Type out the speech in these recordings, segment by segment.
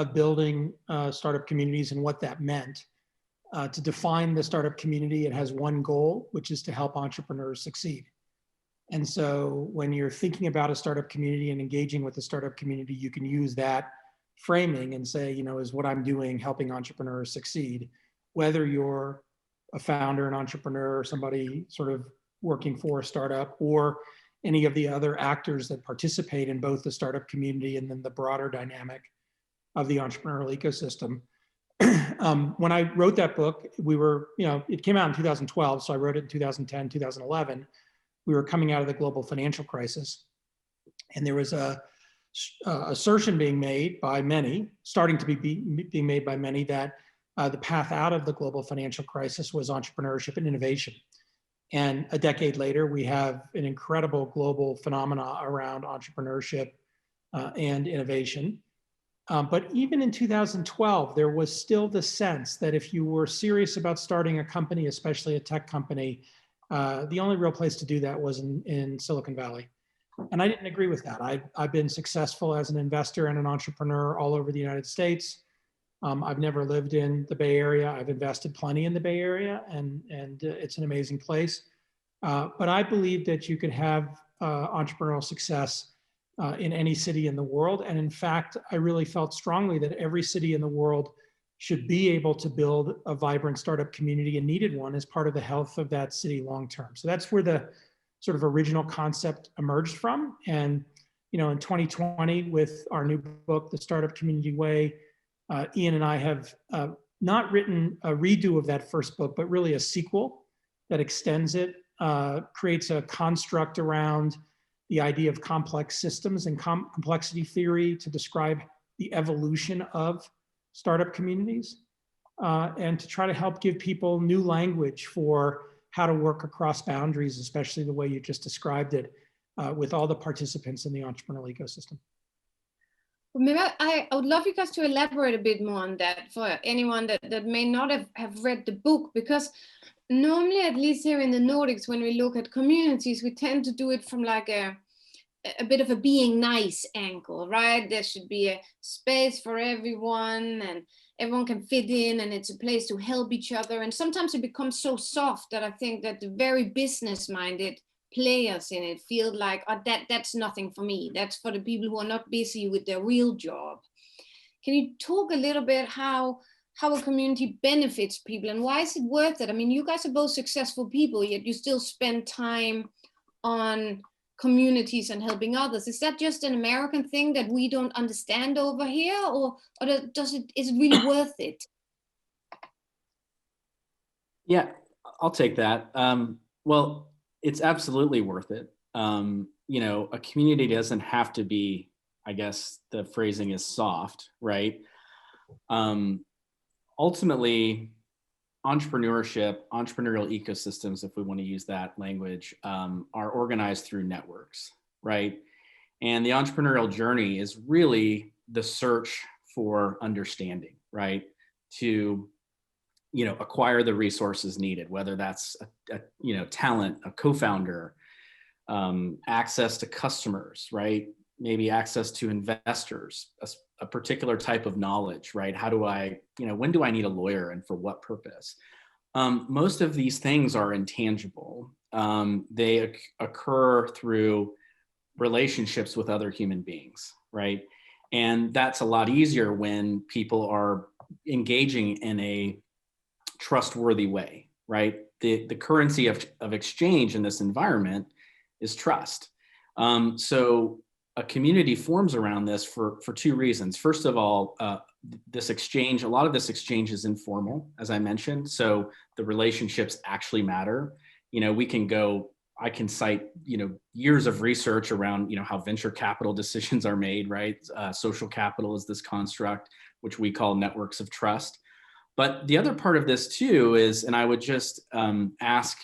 of building startup communities and what that meant. To define the startup community, it has one goal, which is to help entrepreneurs succeed. And so when you're thinking about a startup community and engaging with the startup community, you can use that framing and say, you know, is what I'm doing helping entrepreneurs succeed? Whether you're a founder, an entrepreneur, or somebody sort of working for a startup, or any of the other actors that participate in both the startup community and then the broader dynamic of the entrepreneurial ecosystem. When I wrote that book, we were, you know, it came out in 2012, so I wrote it in 2010, 2011. We were coming out of the global financial crisis, and there was a assertion being made by many, starting to be being made by many, that the path out of the global financial crisis was entrepreneurship and innovation. And a decade later, we have an incredible global phenomena around entrepreneurship and innovation. But even in 2012, there was still the sense that if you were serious about starting a company, especially a tech company, the only real place to do that was in Silicon Valley. And I didn't agree with that. I've been successful as an investor and an entrepreneur all over the United States. I've never lived in the Bay Area. I've invested plenty in the Bay Area, and it's an amazing place. But I believe that you could have entrepreneurial success in any city in the world. And in fact, I really felt strongly that every city in the world should be able to build a vibrant startup community, and needed one as part of the health of that city long term. So that's where the sort of original concept emerged from. And you know, in 2020, with our new book, The Startup Community Way, Ian and I have not written a redo of that first book, but really a sequel that extends it, creates a construct around the idea of complex systems and complexity theory to describe the evolution of startup communities, and to try to help give people new language for how to work across boundaries, especially the way you just described it, with all the participants in the entrepreneurial ecosystem. Well, maybe I would love you guys to elaborate a bit more on that for anyone that may not have read the book, because normally, at least here in the Nordics, when we look at communities, we tend to do it from like a bit of a being nice angle, right? There should be a space for everyone and everyone can fit in, and it's a place to help each other. And sometimes it becomes so soft that I think that the very business-minded players in it feel like, oh, that's nothing for me. That's for the people who are not busy with their real job. Can you talk a little bit how a community benefits people, and why is it worth it? I mean, you guys are both successful people, yet you still spend time on communities and helping others. Is that just an American thing that we don't understand over here, or is it really worth it? Yeah, I'll take that. Well, it's absolutely worth it. You know, a community doesn't have to be, I guess the phrasing is soft, right? Ultimately, entrepreneurship, entrepreneurial ecosystems, if we want to use that language, are organized through networks, right? And the entrepreneurial journey is really the search for understanding, right? To, you know, acquire the resources needed, whether that's you know, talent, a co-founder, access to customers, right? Maybe access to investors, a particular type of knowledge, right? How do I, you know, when do I need a lawyer and for what purpose? Most of these things are intangible. They occur through relationships with other human beings, right? And that's a lot easier when people are engaging in a trustworthy way, right? The currency of exchange in this environment is trust. So a community forms around this for two reasons. First of all, this exchange, a lot of this exchange is informal, as I mentioned. So the relationships actually matter. You know, I can cite, you know, years of research around, you know, how venture capital decisions are made, right? Social capital is this construct, which we call networks of trust. But the other part of this too is, and I would just ask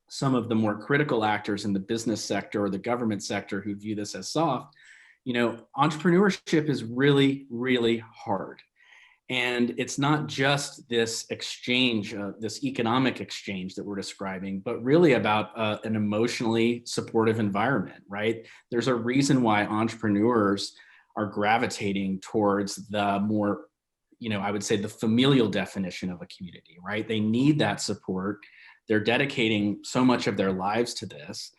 some of the more critical actors in the business sector or the government sector who view this as soft, you know, entrepreneurship is really, really hard. And it's not just this exchange, this economic exchange that we're describing, but really about an emotionally supportive environment, right? There's a reason why entrepreneurs are gravitating towards the more, I would say the familial definition of a community, right? They need that support. They're dedicating so much of their lives to this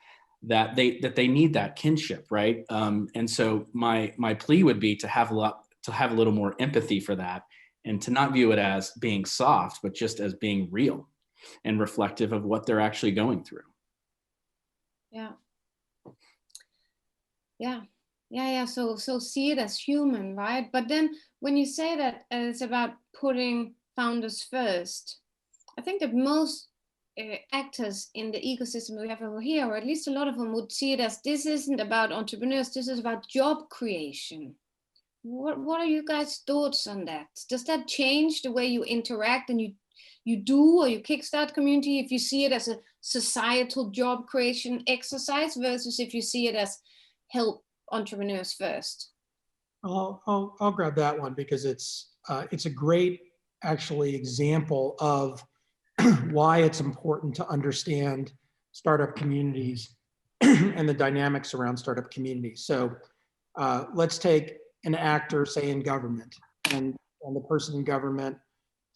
that they need that kinship, right? And so my plea would be to have a little more empathy for that, and to not view it as being soft, but just as being real and reflective of what they're actually going through. Yeah. So see it as human, right? But then when you say that it's about putting founders first, I think that most actors in the ecosystem we have over here, or at least a lot of them, would see it as, this isn't about entrepreneurs, this is about job creation. What are you guys' thoughts on that? Does that change the way you interact and you do or you kickstart community if you see it as a societal job creation exercise versus if you see it as help entrepreneurs first? I'll grab that one because it's a great actually example of why it's important to understand startup communities and the dynamics around startup communities. So let's take an actor, say in government, and the person in government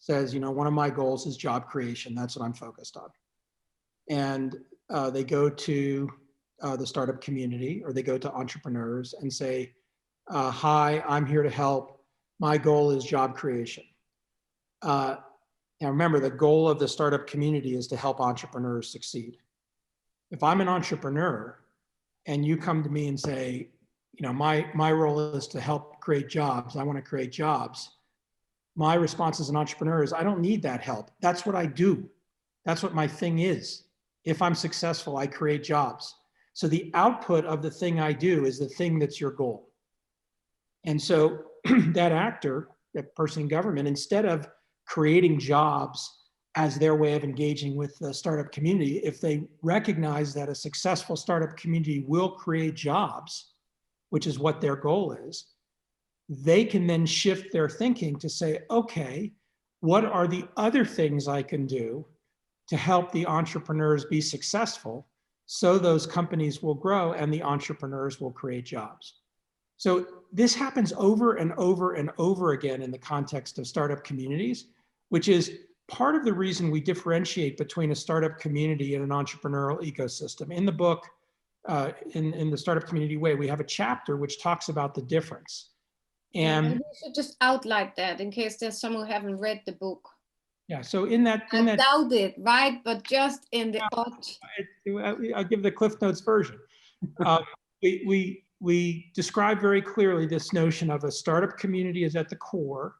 says, one of my goals is job creation. That's what I'm focused on. And they go to the startup community, or they go to entrepreneurs and say, hi, I'm here to help. My goal is job creation. Now remember, the goal of the startup community is to help entrepreneurs succeed. If I'm an entrepreneur and you come to me and say, my role is to help create jobs, I want to create jobs, my response as an entrepreneur is, I don't need that help. That's what I do. That's what my thing is. If I'm successful, I create jobs. So the output of the thing I do is the thing that's your goal. And so that actor, that person in government, instead of creating jobs as their way of engaging with the startup community, if they recognize that a successful startup community will create jobs, which is what their goal is, they can then shift their thinking to say, okay, what are the other things I can do to help the entrepreneurs be successful so those companies will grow and the entrepreneurs will create jobs? So this happens over and over and over again in the context of startup communities, which is part of the reason we differentiate between a startup community and an entrepreneurial ecosystem. In the book, in the Startup Community Way, we have a chapter which talks about the difference. And maybe you should just outline that in case there's someone who haven't read the book. Yeah, so in that doubt it, right? But just in the I'll give the Cliff Notes version. We describe very clearly this notion of a startup community is at the core,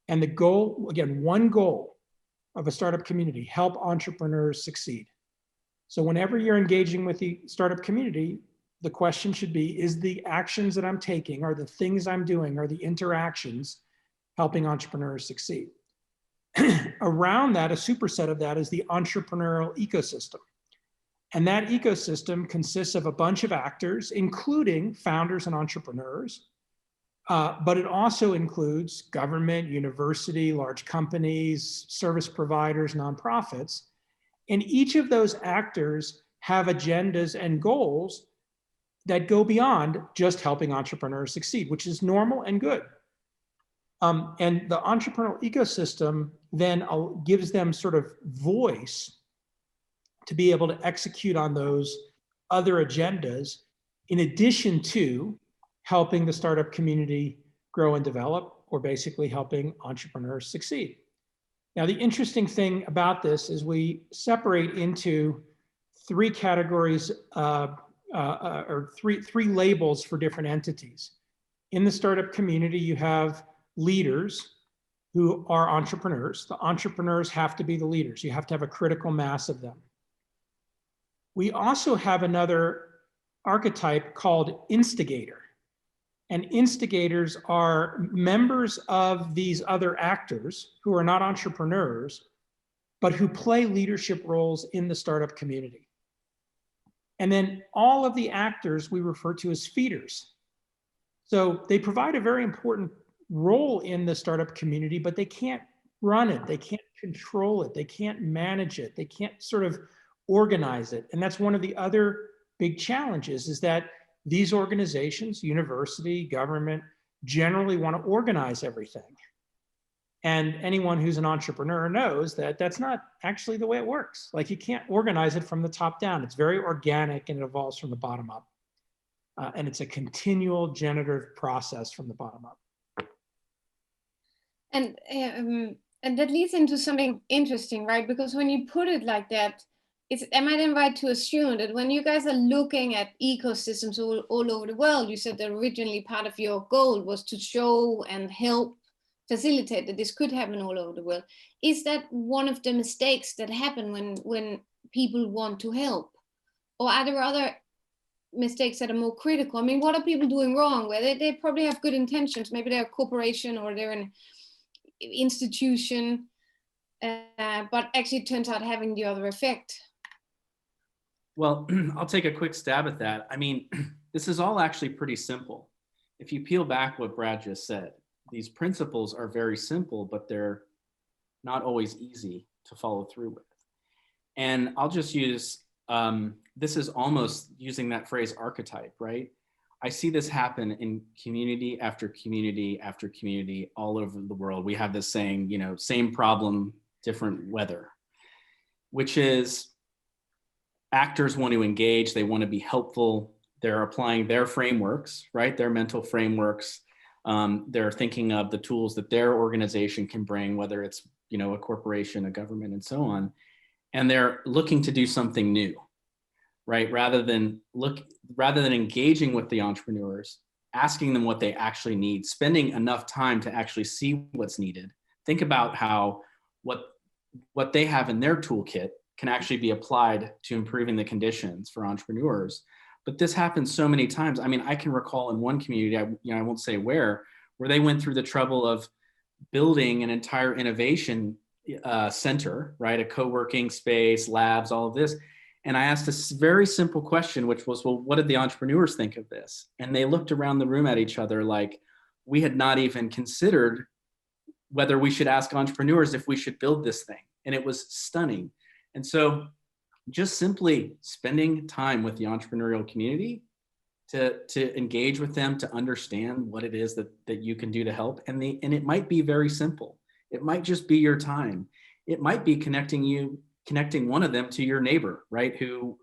and the goal, again, one goal of a startup community, help entrepreneurs succeed. So whenever you're engaging with the startup community, the question should be, is the actions that I'm taking, are the things I'm doing, are the interactions helping entrepreneurs succeed? Around that, a superset of that is the entrepreneurial ecosystem. And that ecosystem consists of a bunch of actors, including founders and entrepreneurs, but it also includes government, university, large companies, service providers, nonprofits. And each of those actors have agendas and goals that go beyond just helping entrepreneurs succeed, which is normal and good. And the entrepreneurial ecosystem then gives them sort of voice to be able to execute on those other agendas, in addition to helping the startup community grow and develop, or basically helping entrepreneurs succeed. Now, the interesting thing about this is we separate into three categories or three labels for different entities. In the startup community, you have leaders who are entrepreneurs. The entrepreneurs have to be the leaders. You have to have a critical mass of them. We also have another archetype called instigator. And instigators are members of these other actors who are not entrepreneurs, but who play leadership roles in the startup community. And then all of the actors we refer to as feeders. So they provide a very important role in the startup community, but they can't run it. They can't control it. They can't manage it. They can't sort of organize it. And that's one of the other big challenges, is that these organizations, university, government, generally want to organize everything. And anyone who's an entrepreneur knows that that's not actually the way it works. Like, you can't organize it from the top down. It's very organic and it evolves from the bottom up. And it's a continual generative process from the bottom up. And that leads into something interesting, right? Because when you put it like that, am I then right to assume that when you guys are looking at ecosystems all over the world, you said that originally part of your goal was to show and help facilitate that this could happen all over the world. Is that one of the mistakes that happen when people want to help? Or are there other mistakes that are more critical? I mean, what are people doing wrong? Where they probably have good intentions. Maybe they're a corporation or they're an institution, but actually it turns out having the other effect. Well, I'll take a quick stab at that. I mean, this is all actually pretty simple. If you peel back what Brad just said, these principles are very simple, but they're not always easy to follow through with. And I'll just use, this is almost using that phrase archetype, right? I see this happen in community after community after community all over the world. We have this saying, same problem, different weather, which is actors want to engage, they want to be helpful, they're applying their frameworks, right? Their mental frameworks. They're thinking of the tools that their organization can bring, whether it's, a corporation, a government, and so on. And they're looking to do something new, right? Rather than engaging with the entrepreneurs, asking them what they actually need, spending enough time to actually see what's needed. Think about how what they have in their toolkit can actually be applied to improving the conditions for entrepreneurs. But this happens so many times. I mean, I can recall in one community, I won't say where they went through the trouble of building an entire innovation center, right? A co-working space, labs, all of this. And I asked a very simple question, which was, well, what did the entrepreneurs think of this? And they looked around the room at each other like we had not even considered whether we should ask entrepreneurs if we should build this thing. And it was stunning. And so just simply spending time with the entrepreneurial community to engage with them, to understand what it is that you can do to help. And it might be very simple. It might just be your time. It might be connecting one of them to your neighbor, right? Who,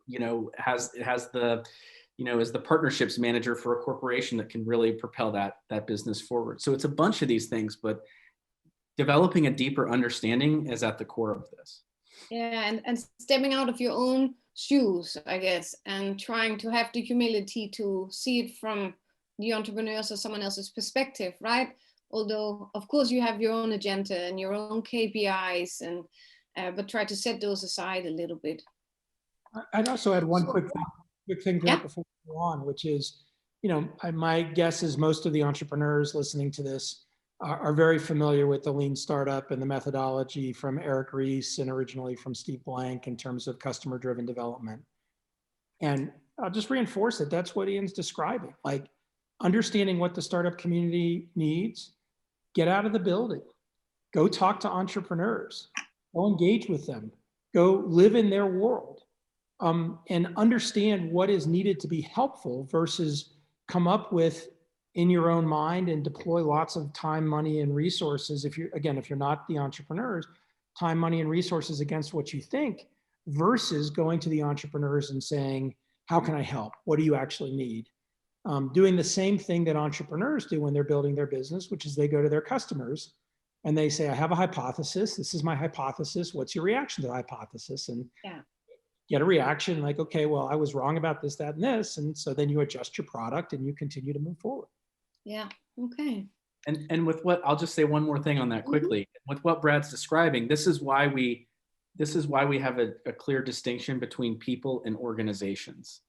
has the, is the partnerships manager for a corporation that can really propel that business forward. So it's a bunch of these things, but developing a deeper understanding is at the core of this. Yeah, and stepping out of your own shoes, I guess, and trying to have the humility to see it from the entrepreneurs or someone else's perspective, right? Although, of course, you have your own agenda and your own KPIs, but try to set those aside a little bit. I'd also add one quick thing to that before we go on, which is, my guess is most of the entrepreneurs listening to this are very familiar with the lean startup and the methodology from Eric Ries and originally from Steve Blank in terms of customer-driven development. And I'll just reinforce it. That's what Ian's describing. Like, understanding what the startup community needs, get out of the building, go talk to entrepreneurs, go engage with them, go live in their world, and understand what is needed to be helpful versus come up with in your own mind and deploy lots of time, money, and resources. If you're not the entrepreneurs, time, money, and resources against what you think versus going to the entrepreneurs and saying, how can I help? What do you actually need? Doing the same thing that entrepreneurs do when they're building their business, which is they go to their customers and they say, I have a hypothesis. This is my hypothesis. What's your reaction to the hypothesis? And get a reaction like, okay, well, I was wrong about this, that, and this. And so then you adjust your product and you continue to move forward. Yeah. Okay. And with what, I'll just say one more thing on that quickly. Mm-hmm. With what Brad's describing, this is why we have a clear distinction between people and organizations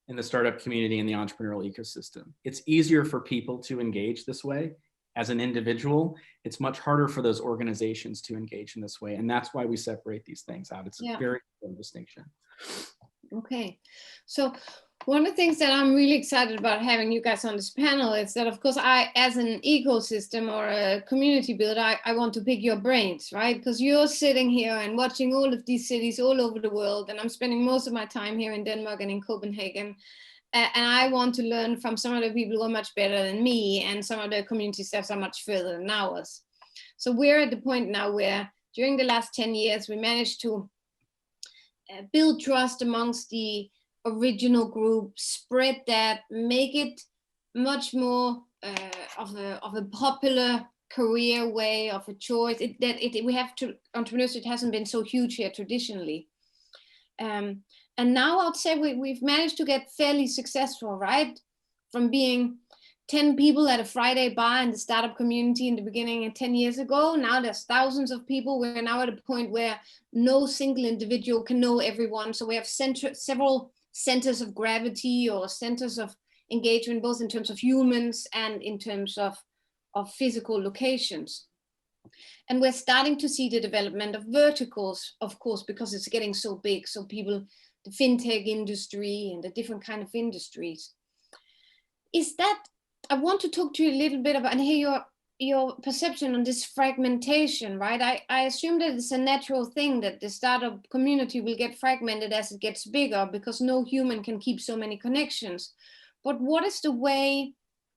in the startup community and the entrepreneurial ecosystem. It's easier for people to engage this way as an individual. It's much harder for those organizations to engage in this way. And that's why we separate these things out. It's a very important distinction. Okay. So one of the things that I'm really excited about having you guys on this panel is that, of course, I, as an ecosystem or a community builder, I want to pick your brains, right? Because you're sitting here and watching all of these cities all over the world, and I'm spending most of my time here in Denmark and in Copenhagen. And I want to learn from some of the people who are much better than me, and some of the community steps are much further than ours. So we're at the point now where during the last 10 years, we managed to build trust amongst the original group, spread that, make it much more of a popular career way, of a choice. We have to, entrepreneurship hasn't been so huge here traditionally. And now I would say we've managed to get fairly successful, right? From being 10 people at a Friday bar in the startup community in the beginning and 10 years ago, now there's thousands of people. We're now at a point where no single individual can know everyone. So we have several centers of gravity or centers of engagement, both in terms of humans and in terms of physical locations. And we're starting to see the development of verticals, of course, because it's getting so big. So people, the fintech industry and the different kind of industries. Is that, I want to talk to you a little bit about and hear your perception on this fragmentation, right? I assume that it's a natural thing that the startup community will get fragmented as it gets bigger, because no human can keep so many connections. But what is the way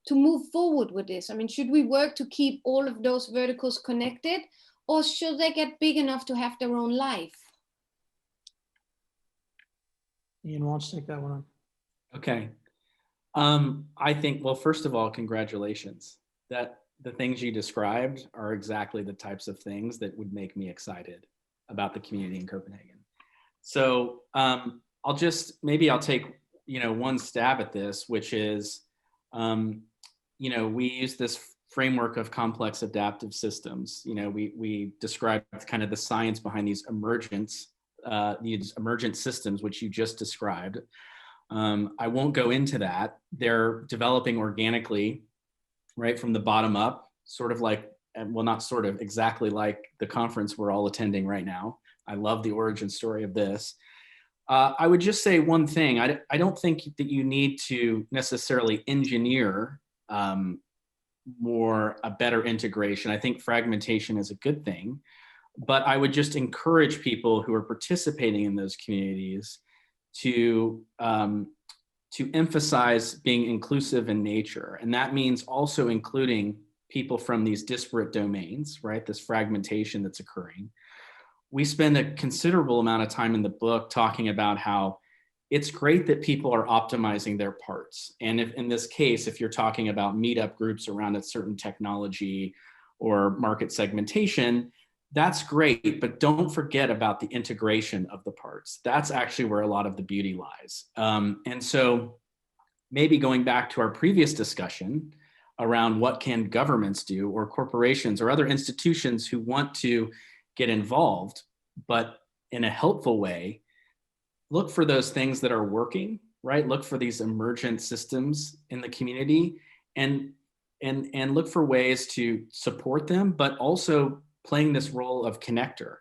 to move forward with this? I mean, should we work to keep all of those verticals connected, or should they get big enough to have their own life? Ian, why don't you take that one on? Okay. I think, well, first of all, congratulations. That the things you described are exactly the types of things that would make me excited about the community in Copenhagen. So I'll take, one stab at this, which is, we use this framework of complex adaptive systems. We described kind of the science behind these emergent systems, which you just described. I won't go into that. They're developing organically, right, from the bottom up, sort of like, well, not sort of, exactly like the conference we're all attending right now. I love the origin story of this. I would just say one thing. I don't think that you need to necessarily engineer a better integration. I think fragmentation is a good thing, but I would just encourage people who are participating in those communities to emphasize being inclusive in nature. And that means also including people from these disparate domains, right? This fragmentation that's occurring. We spend a considerable amount of time in the book talking about how it's great that people are optimizing their parts. And if in this case, if you're talking about meetup groups around a certain technology or market segmentation, that's great, but don't forget about the integration of the parts. That's actually where a lot of the beauty lies. And so maybe going back to our previous discussion around what can governments do, or corporations or other institutions who want to get involved, but in a helpful way, look for those things that are working, right? Look for these emergent systems in the community and look for ways to support them, but also playing this role of connector.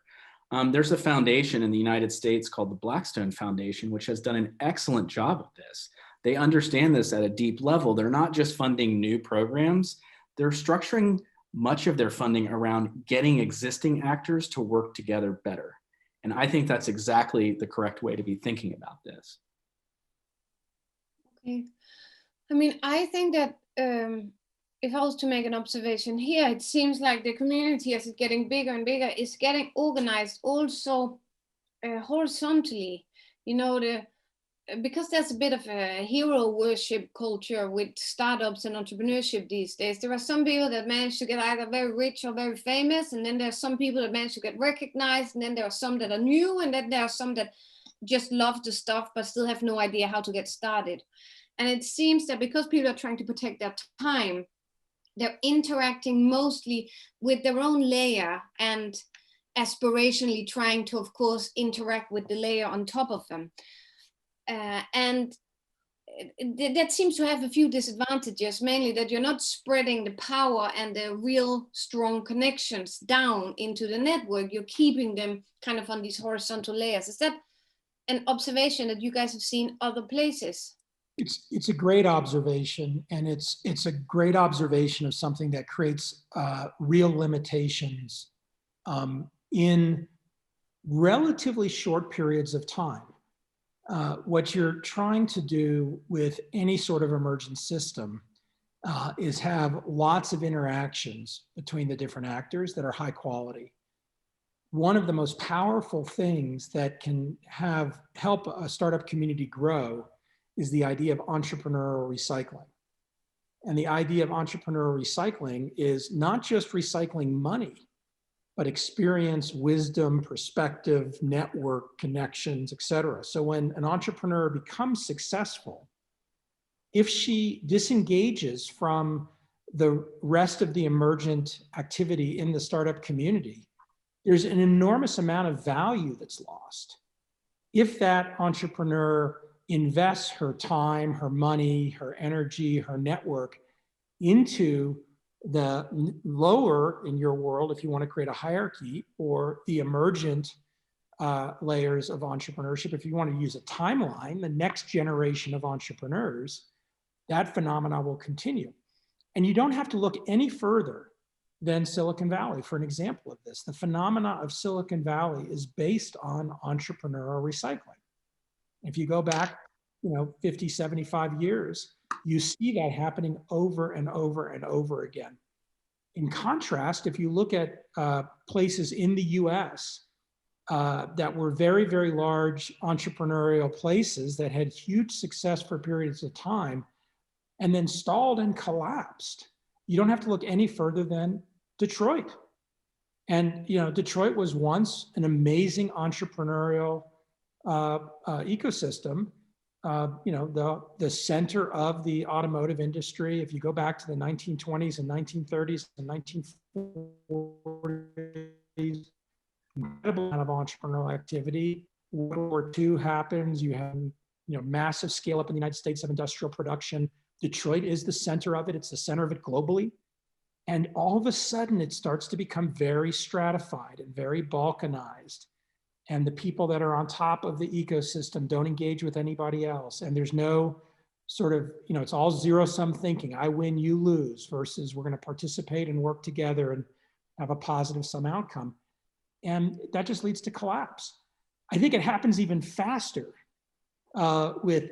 There's a foundation in the United States called the Blackstone Foundation, which has done an excellent job of this. They understand this at a deep level. They're not just funding new programs, they're structuring much of their funding around getting existing actors to work together better. And I think that's exactly the correct way to be thinking about this. Okay. I mean, I think that if I was to make an observation here, it seems like the community, as it's getting bigger and bigger, is getting organized also horizontally. Because there's a bit of a hero worship culture with startups and entrepreneurship these days. There are some people that manage to get either very rich or very famous, and then there's some people that manage to get recognized, and then there are some that are new, and then there are some that just love the stuff but still have no idea how to get started. And it seems that because people are trying to protect their time, they're interacting mostly with their own layer and aspirationally trying to, of course, interact with the layer on top of them. And that seems to have a few disadvantages, mainly that you're not spreading the power and the real strong connections down into the network. You're keeping them kind of on these horizontal layers. Is that an observation that you guys have seen other places? It's a great observation, and it's a great observation of something that creates real limitations in relatively short periods of time. what you're trying to do with any sort of emergent system is have lots of interactions between the different actors that are high quality. One of the most powerful things that can help a startup community grow is the idea of entrepreneurial recycling. And the idea of entrepreneurial recycling is not just recycling money, but experience, wisdom, perspective, network, connections, et cetera. So when an entrepreneur becomes successful, if she disengages from the rest of the emergent activity in the startup community, there's an enormous amount of value that's lost. If that entrepreneur invests her time, her money, her energy, her network into the lower, in your world, if you want to create a hierarchy, or the emergent layers of entrepreneurship, if you want to use a timeline, the next generation of entrepreneurs, that phenomena will continue. And you don't have to look any further than Silicon Valley for an example of this. The phenomena of Silicon Valley is based on entrepreneurial recycling. If you go back, 50, 75 years, you see that happening over and over and over again. In contrast, if you look at places in the US that were very, very large entrepreneurial places that had huge success for periods of time and then stalled and collapsed, you don't have to look any further than Detroit. And Detroit was once an amazing entrepreneurial ecosystem. The center of the automotive industry. If you go back to the 1920s and 1930s and 1940s, incredible amount of entrepreneurial activity. World War II happens. You have massive scale up in the United States of industrial production. Detroit is the center of it. It's the center of it globally. And all of a sudden, it starts to become very stratified and very balkanized. And the people that are on top of the ecosystem don't engage with anybody else. And there's no sort of, it's all zero-sum thinking. I win, you lose, versus we're going to participate and work together and have a positive sum outcome. And that just leads to collapse. I think it happens even faster with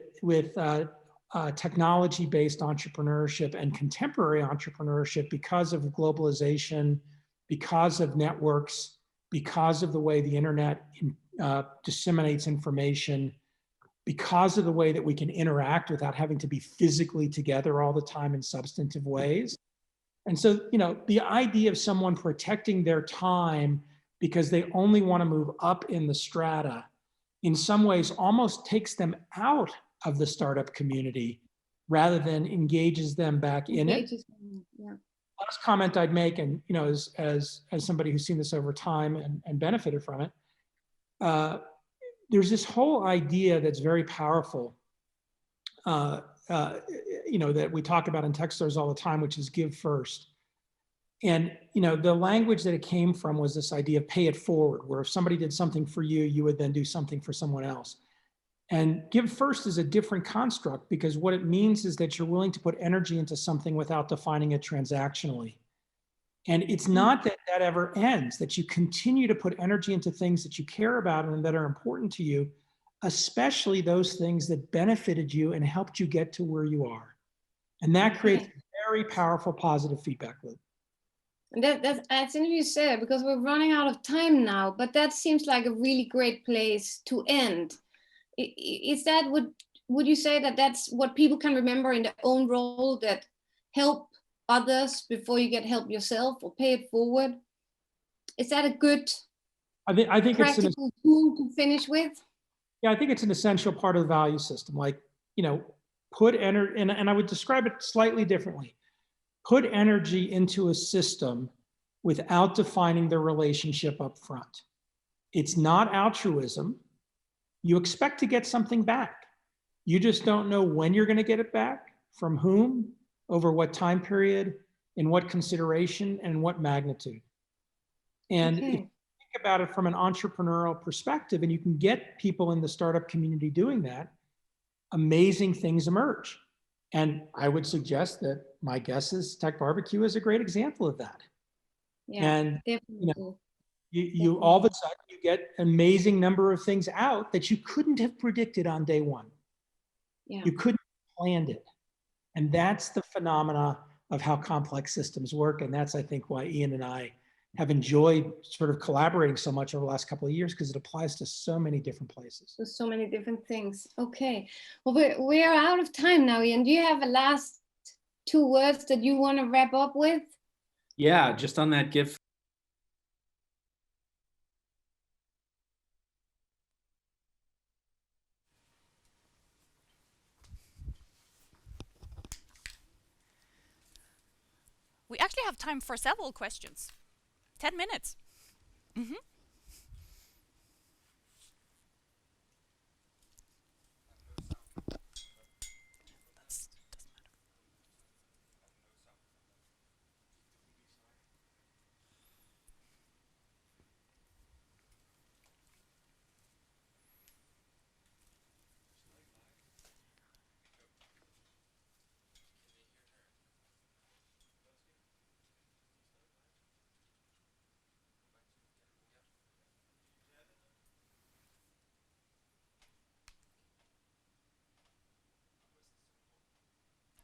technology-based entrepreneurship and contemporary entrepreneurship because of globalization, because of networks, because of the way the internet disseminates information, because of the way that we can interact without having to be physically together all the time in substantive ways. And so, the idea of someone protecting their time because they only want to move up in the strata, in some ways almost takes them out of the startup community rather than engages them back in it. Yeah. Last comment I'd make, and as somebody who's seen this over time and benefited from it, there's this whole idea that's very powerful, that we talk about in Techstars all the time, which is give first. And the language that it came from was this idea of pay it forward, where if somebody did something for you, you would then do something for someone else. And give first is a different construct because what it means is that you're willing to put energy into something without defining it transactionally. And it's not that that ever ends, that you continue to put energy into things that you care about and that are important to you, especially those things that benefited you and helped you get to where you are. And that creates a very powerful positive feedback loop. And that's interesting you said, because we're running out of time now, but that seems like a really great place to end. Is that, would you say that that's what people can remember in their own role, that help others before you get help yourself, or pay it forward? Is that a good I think practical tool to finish with? Yeah, I think it's an essential part of the value system. Like, put energy, and I would describe it slightly differently. Put energy into a system without defining the relationship up front. It's not altruism. You expect to get something back. You just don't know when you're going to get it back, from whom, over what time period, in what consideration, and what magnitude. And if you think about it from an entrepreneurial perspective, and you can get people in the startup community doing that, amazing things emerge. And I would suggest that my guess is TechBBQ is a great example of that. Yeah, and definitely. You all of a sudden you get an amazing number of things out that you couldn't have predicted on day one. Yeah. You couldn't have planned it. And that's the phenomena of how complex systems work. And that's, I think, why Ian and I have enjoyed sort of collaborating so much over the last couple of years, because it applies to so many different places. There's so many different things. Okay. Well, we're out of time now, Ian. Do you have a last 2 words that you want to wrap up with? Yeah, just on that gift. We actually have time for several questions. 10 minutes. Mm-hmm.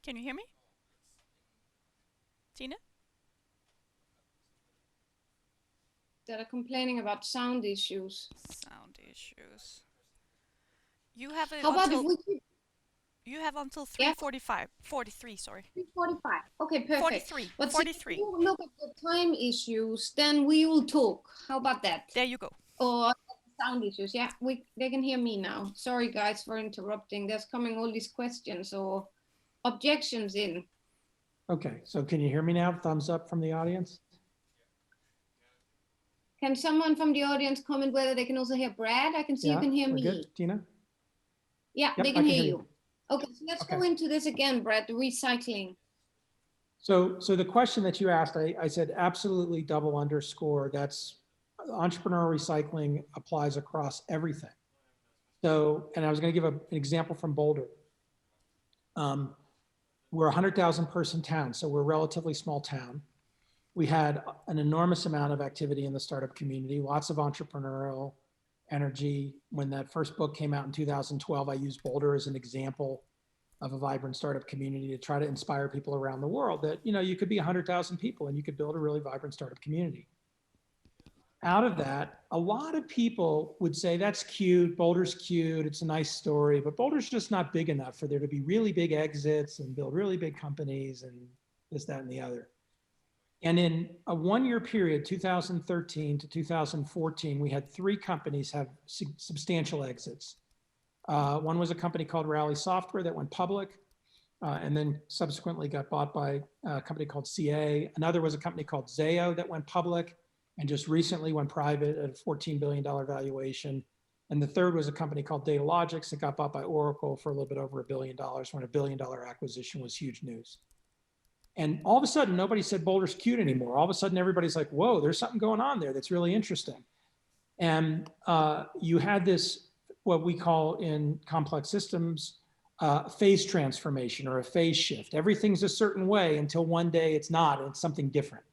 Can you hear me? Tine? That are complaining about sound issues. Sound issues. You have How about if we could? You have until Yeah. 3:45. 43, sorry. 3:45. Okay, perfect. 43. But 43. if you look at the time issues, then we will talk. How about that? There you go. Or sound issues. Yeah, they can hear me now. Sorry guys for interrupting. There's coming all these questions or objections in. Okay, so can you hear me now? Thumbs up from the audience. Can someone from the audience comment whether they can also hear Brad? I can see you can hear we're me. good. Tina? Yeah, Yep, they I can hear hear you. Okay, so let's go Okay. into this again, Brad, the recycling. So the question that you asked, I said absolutely double underscore. That's entrepreneurial recycling applies across everything. So, and I was going to give an example from Boulder. We're a 100,000 person town, so we're a relatively small town. We had an enormous amount of activity in the startup community, lots of entrepreneurial energy. When that first book came out in 2012, I used Boulder as an example of a vibrant startup community to try to inspire people around the world that, you know, you could be 100,000 people and you could build a really vibrant startup community. Out of that, a lot of people would say, that's cute, Boulder's cute, it's a nice story, but Boulder's just not big enough for there to be really big exits and build really big companies and this, that, and the other. And in a 1-year period, 2013 to 2014, we had 3 companies have substantial exits. One was a company called Rally Software that went public and then subsequently got bought by a company called CA. Another was a company called Zayo that went public and just recently went private at a $14 billion valuation. And the third was a company called Datalogics that got bought by Oracle for a little bit over $1 billion, when a $1 billion acquisition was huge news. And all of a sudden, nobody said Boulder's cute anymore. All of a sudden, everybody's like, whoa, there's something going on there that's really interesting. And you had this, what we call in complex systems, phase transformation or a phase shift. Everything's a certain way until one day it's not, and it's something different.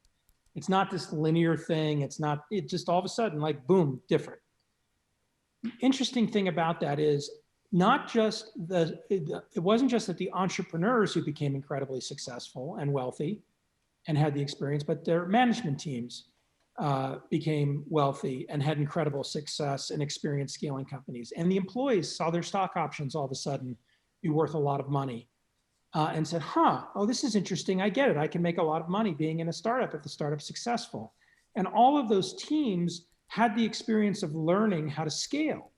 It's not this linear thing. It's not, it just all of a sudden, like, boom, different. The interesting thing about that is not just it wasn't just that the entrepreneurs who became incredibly successful and wealthy and had the experience, but their management teams became wealthy and had incredible success and experience scaling companies. And the employees saw their stock options all of a sudden be worth a lot of money and said, oh, this is interesting. I get it. I can make a lot of money being in a startup if the startup's successful. And all of those teams had the experience of learning how to scale.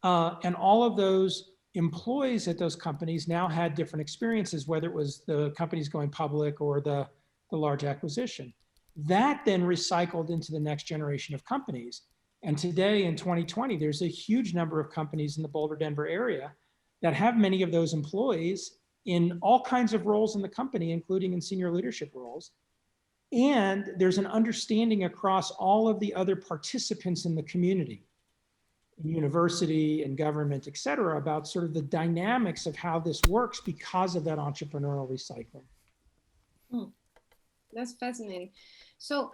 And all of those employees at those companies now had different experiences, whether it was the companies going public or the large acquisition. That then recycled into the next generation of companies. And today in 2020, there's a huge number of companies in the Boulder, Denver area that have many of those employees in all kinds of roles in the company, including in senior leadership roles. And there's an understanding across all of the other participants in the community, in university and government, et cetera, about sort of the dynamics of how this works because of that entrepreneurial recycling. That's fascinating. So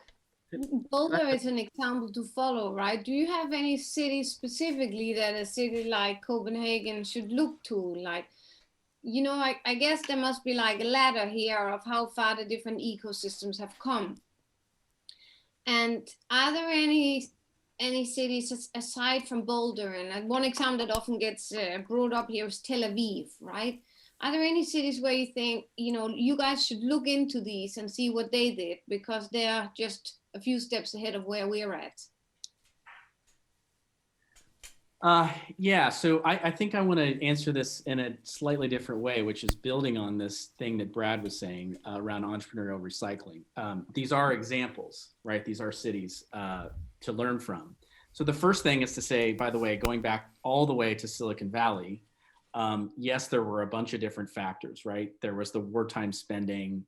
Boulder is an example to follow, right? Do you have any cities specifically that a city like Copenhagen should look to? Like, I guess there must be like a ladder here of how far the different ecosystems have come. And are there any cities aside from Boulder? And one example that often gets brought up here is Tel Aviv, right? Are there any cities where you think, you guys should look into these and see what they did, because they're just a few steps ahead of where we're at? Yeah, so I think I want to answer this in a slightly different way, which is building on this thing that Brad was saying around entrepreneurial recycling. These are examples, right? These are cities to learn from. So the first thing is to say, by the way, going back all the way to Silicon Valley, yes, there were a bunch of different factors, right? There was the wartime spending,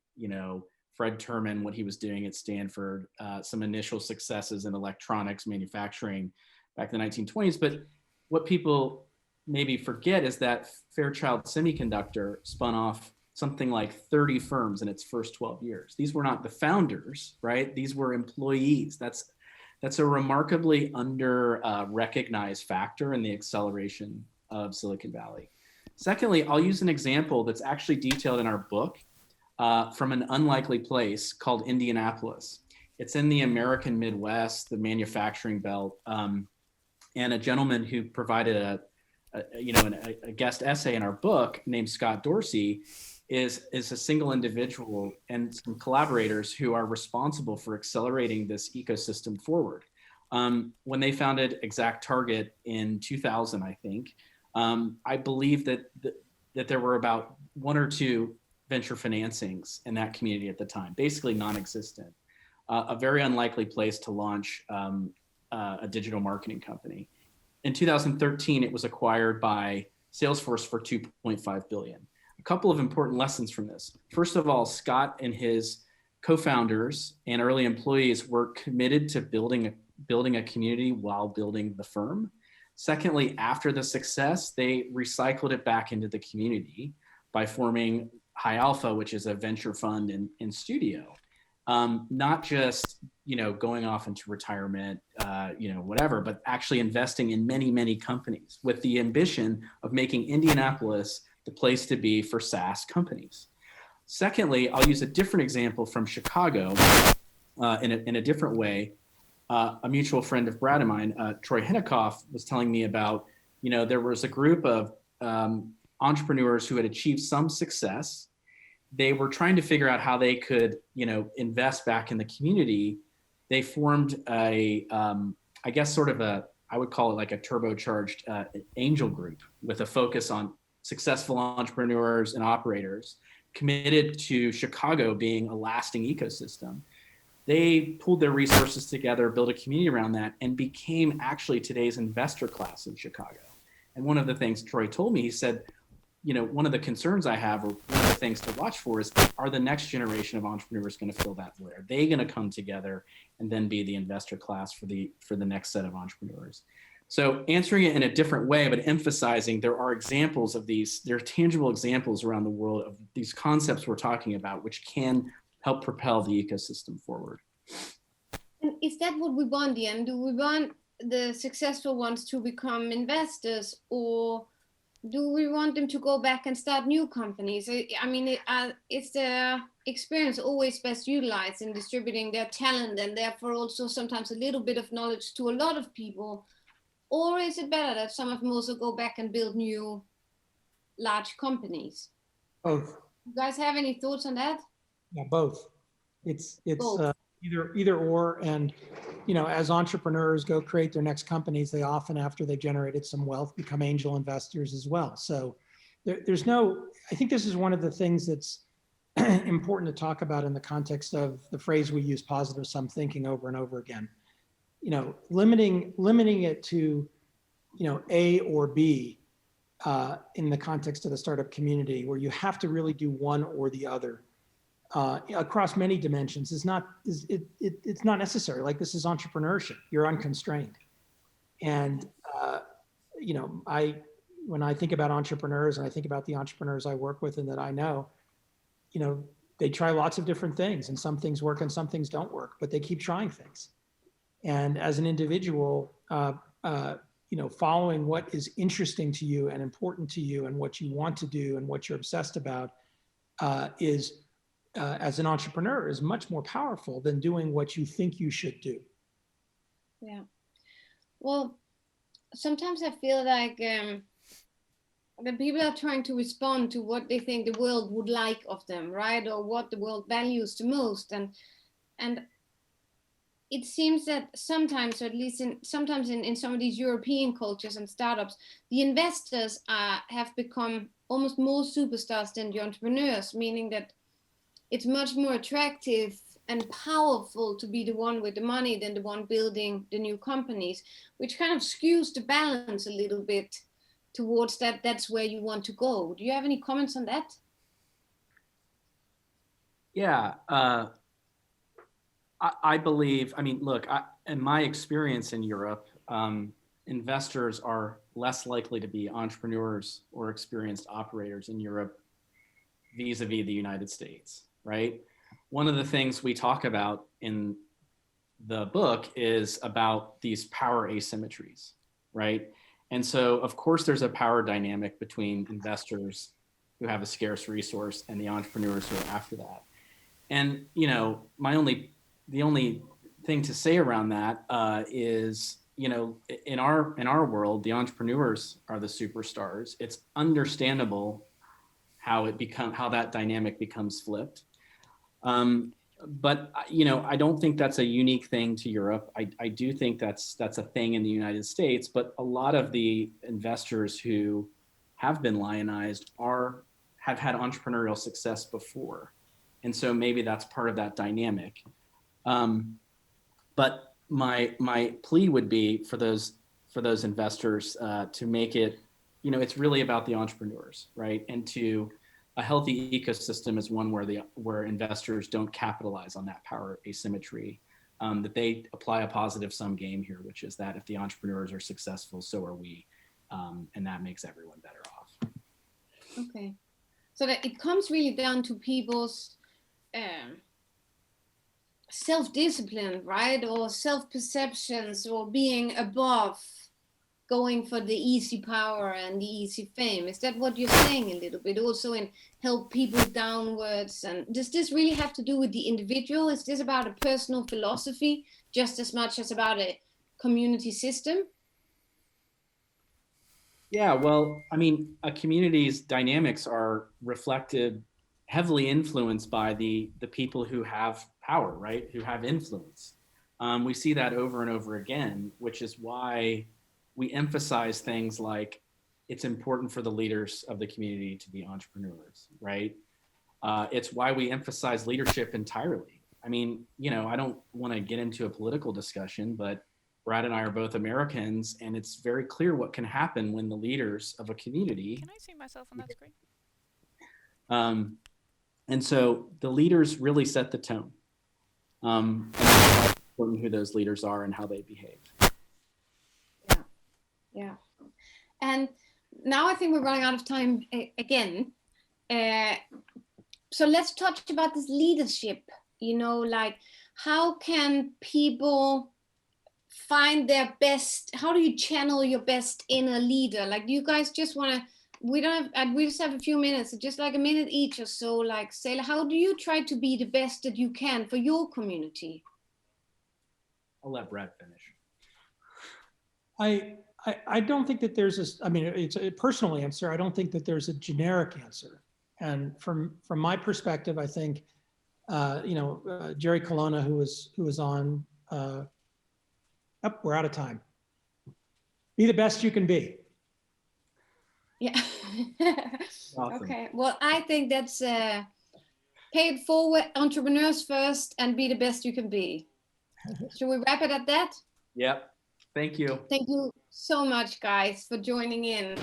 Fred Terman, what he was doing at Stanford, some initial successes in electronics manufacturing back in the 1920s. But what people maybe forget is that Fairchild Semiconductor spun off something like 30 firms in its first 12 years. These were not the founders, right? These were employees. That's a remarkably under-recognized factor in the acceleration of Silicon Valley. Secondly, I'll use an example that's actually detailed in our book from an unlikely place called Indianapolis. It's in the American Midwest, the manufacturing belt. And a gentleman who provided a guest essay in our book named Scott Dorsey is a single individual and some collaborators who are responsible for accelerating this ecosystem forward. When they founded Exact Target in 2000, I think, I believe that there were about 1 or 2 venture financings in that community at the time, basically non-existent. A very unlikely place to launch a digital marketing company. In 2013, it was acquired by Salesforce for $2.5 billion. A couple of important lessons from this. First of all, Scott and his co-founders and early employees were committed to building a community while building the firm. Secondly, after the success, they recycled it back into the community by forming High Alpha, which is a venture fund in studio. Not just, going off into retirement, whatever, but actually investing in many, many companies with the ambition of making Indianapolis the place to be for SaaS companies. Secondly, I'll use a different example from Chicago in a different way. A mutual friend of Brad and mine, Troy Hennekoff, was telling me about, there was a group of entrepreneurs who had achieved some success. They were trying to figure out how they could, invest back in the community. They formed I would call it like a turbocharged angel group with a focus on successful entrepreneurs and operators committed to Chicago being a lasting ecosystem. They pulled their resources together, built a community around that, and became actually today's investor class in Chicago. And one of the things Troy told me, he said, one of the concerns I have, or one of the things to watch for, is are the next generation of entrepreneurs going to fill that void? Are they going to come together and then be the investor class for the next set of entrepreneurs? So answering it in a different way, but emphasizing there are examples of these, there are tangible examples around the world of these concepts we're talking about, which can help propel the ecosystem forward. And is that what we want, Ian? Do we want the successful ones to become investors, or do we want them to go back and start new companies? I mean, is their experience always best utilized in distributing their talent and therefore also sometimes a little bit of knowledge to a lot of people? Or is it better that some of them also go back and build new large companies? Both. You guys have any thoughts on that? Yeah, both. It's Both. Either or. And, as entrepreneurs go create their next companies, they often, after they've generated some wealth, become angel investors as well. So I think this is one of the things that's important to talk about in the context of the phrase we use, positive sum thinking, over and over again. Limiting it to, A or B in the context of the startup community, where you have to really do one or the other across many dimensions, it's not necessary. Like, this is entrepreneurship. You're unconstrained. And, when I think about entrepreneurs and I think about the entrepreneurs I work with and that I know, they try lots of different things, and some things work and some things don't work, but they keep trying things. And as an individual, following what is interesting to you and important to you and what you want to do and what you're obsessed about as an entrepreneur is much more powerful than doing what you think you should do. Yeah. Well, sometimes I feel like the people are trying to respond to what they think the world would like of them, right? Or what the world values the most. And it seems that sometimes, or at least sometimes in some of these European cultures and startups, the investors have become almost more superstars than the entrepreneurs, meaning that it's much more attractive and powerful to be the one with the money than the one building the new companies, which kind of skews the balance a little bit towards that's where you want to go. Do you have any comments on that? Yeah, I believe, look, in my experience in Europe, investors are less likely to be entrepreneurs or experienced operators in Europe vis-a-vis the United States, right? One of the things we talk about in the book is about these power asymmetries, right? And so, of course, there's a power dynamic between investors who have a scarce resource and the entrepreneurs who are after that. And, the only thing to say around that is, in our world, the entrepreneurs are the superstars. It's understandable how that dynamic becomes flipped. But I don't think that's a unique thing to Europe. I do think that's a thing in the United States, but a lot of the investors who have been lionized have had entrepreneurial success before. And so maybe that's part of that dynamic. But my plea would be for those investors to make it, it's really about the entrepreneurs, right? And a healthy ecosystem is one where investors don't capitalize on that power asymmetry, that they apply a positive sum game here, which is that if the entrepreneurs are successful, so are we. And that makes everyone better off. Okay. So that it comes really down to people's self-discipline, right? Or self-perceptions, or being above, going for the easy power and the easy fame. Is that what you're saying a little bit? Also in help people downwards? And does this really have to do with the individual? Is this about a personal philosophy just as much as about a community system? Yeah, well, a community's dynamics are reflected, heavily influenced by the people who have power, right? Who have influence. We see that over and over again, which is why we emphasize things like it's important for the leaders of the community to be entrepreneurs, right? It's why we emphasize leadership entirely. I don't want to get into a political discussion, but Brad and I are both Americans, and it's very clear what can happen when the leaders of a community. Can I see myself on that screen? And so the leaders really set the tone. And it's important who those leaders are and how they behave. Yeah. And now I think we're running out of time again. So let's talk about this leadership, like how can people find their best, how do you channel your best inner leader? Like, do you guys just want to, we just have a few minutes, just like a minute each or so, like say, how do you try to be the best that you can for your community? I'll let Brad finish. I don't think that there's it's a personal answer. I don't think that there's a generic answer. And from my perspective, I think, Jerry Colonna, who was on, we're out of time. Be the best you can be. Yeah. Awesome. Okay. Well, I think that's pay it forward, entrepreneurs first, and be the best you can be. Should we wrap it at that? Yep. Thank you. Thank you so much, guys, for joining in.